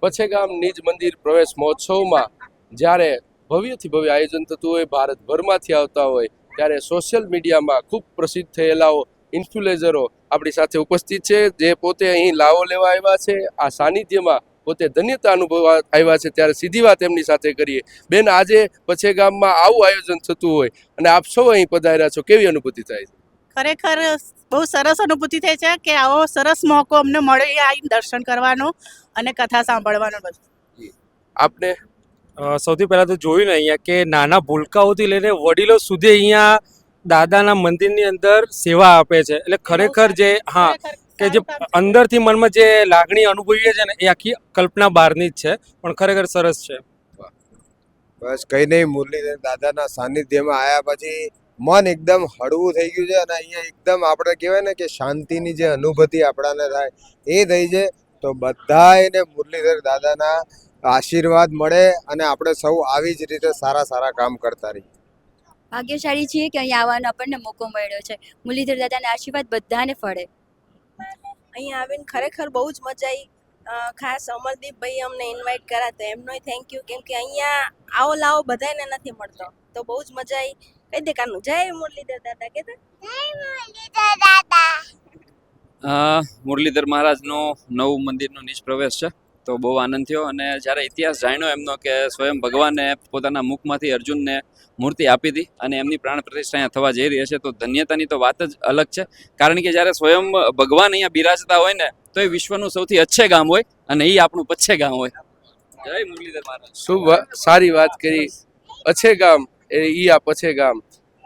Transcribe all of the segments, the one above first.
પછેગામ નિજ મંદિર પ્રવેશ મહોત્સવમાં જ્યારે ભવ્યથી ભવ્ય આયોજન થતું હોય, ભારતભરમાંથી આવતા હોય, ત્યારે સોશિયલ મીડિયામાં ખૂબ પ્રસિદ્ધ થયેલાઓ ઇન્ફ્લુએન્સરો આપણી સાથે ઉપસ્થિત છે, જે પોતે અહીં લાવો લેવા આવ્યા છે, આ સાનિધ્યમાં પોતે ધન્યતા અનુભવવા આવ્યા છે. ત્યારે સીધી વાત એમની સાથે કરીએ. બેન, આજે પછેગામમાં આવું આયોજન થતું હોય અને આપ સૌ અહીં પધાર્યા છો, કેવી અનુભૂતિ થાય છે? ખરેખર બહુ સરસ અનુભૂતિ થાય છે કે આવો સરસ મોકો અમને મળે આવીને દર્શન કરવાનો અને કથા સાંભળવાનો. આપને સૌથી પહેલાં તો જોયું ને અહીંયા કે નાના ભૂલકાઓથી લઈને વડીલો સુધી અહીંયા દાદાના મંદિરની અંદર સેવા આપે છે. એટલે ખરેખર જે કે જે અંદરથી મનમાં જે લાગણી અનુભવીએ છે ને એ આખી કલ્પના બહારની જ છે, પણ ખરેખર સરસ છે. બસ કંઈ નહીં, મુરલીધર દાદાના સાનિધ્યમાં આવ્યા પછી મન એકદમ હળવું થઈ ગયું છે અને અહીંયા એકદમ આપણે કહેવાય ને કે શાંતિની જે અનુભૂતિ આપણાને થાય એ થઈ છે. તો બધાને મુરલીધર દાદાના આશીર્વાદ મળે અને આપણે સૌ આવી જ રીતે સારા સારા કામ કરતા રહીએ. ભાગ્યશાળી છીએ કે અહીંયા આવવાનો આપણને મોકો મળ્યો છે. મુરલીધર દાદાના આશીર્વાદ બધાને ફળે. અહીંયા આવીને ખરેખર બહુ જ મજા આવી. ખાસ અમરદીપભાઈ અમને ઇન્વાઇટ કર્યા તો એમનોય થેન્ક યુ, કેમ કે અહીંયા આવો લાવો બધાને નથી મળતો, તો બહુ જ મજા આવી. કઈ દેખાનું જય મુરલીધર દાદા કહેતા. મુરલીધર મહારાજનો નવું મંદિરનો નિજ પ્રવેશ છે, તો બહુ આનંદ થયો. અને જ્યારે ઇતિહાસ જાણ્યો એમનો કે સ્વયં ભગવાને પોતાના મુખમાંથી અર્જુનને મૂર્તિ આપી હતી અને એમની પ્રાણ પ્રતિષ્ઠા અહીંયા થવા જઈ રહી છે, તો ધન્યતાની તો વાત જ અલગ છે. કારણ કે જ્યારે સ્વયં ભગવાન અહીંયા બિરાજતા હોય ને તો એ વિશ્વનું સૌથી અચ્છે ગામ હોય અને એ આપણું પચ્છે ગામ હોય. જય મુરલીધર મહારાજ. શું સારી વાત કરી. અછે ગામ ઈ આ પછે ગામ,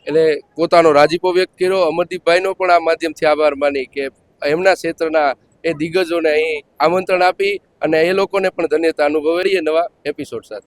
એટલે પોતાનો રાજીપો વ્યક્ત કર્યો. અમરદીપભાઈનો પણ આ માધ્યમથી આભાર માની કે એમના ક્ષેત્રના એ દિગ્ગજોને અહીં આમંત્રણ આપી અને એ લોકોને પણ ધન્યતા અનુભવી નવા એપિસોડ સાથે.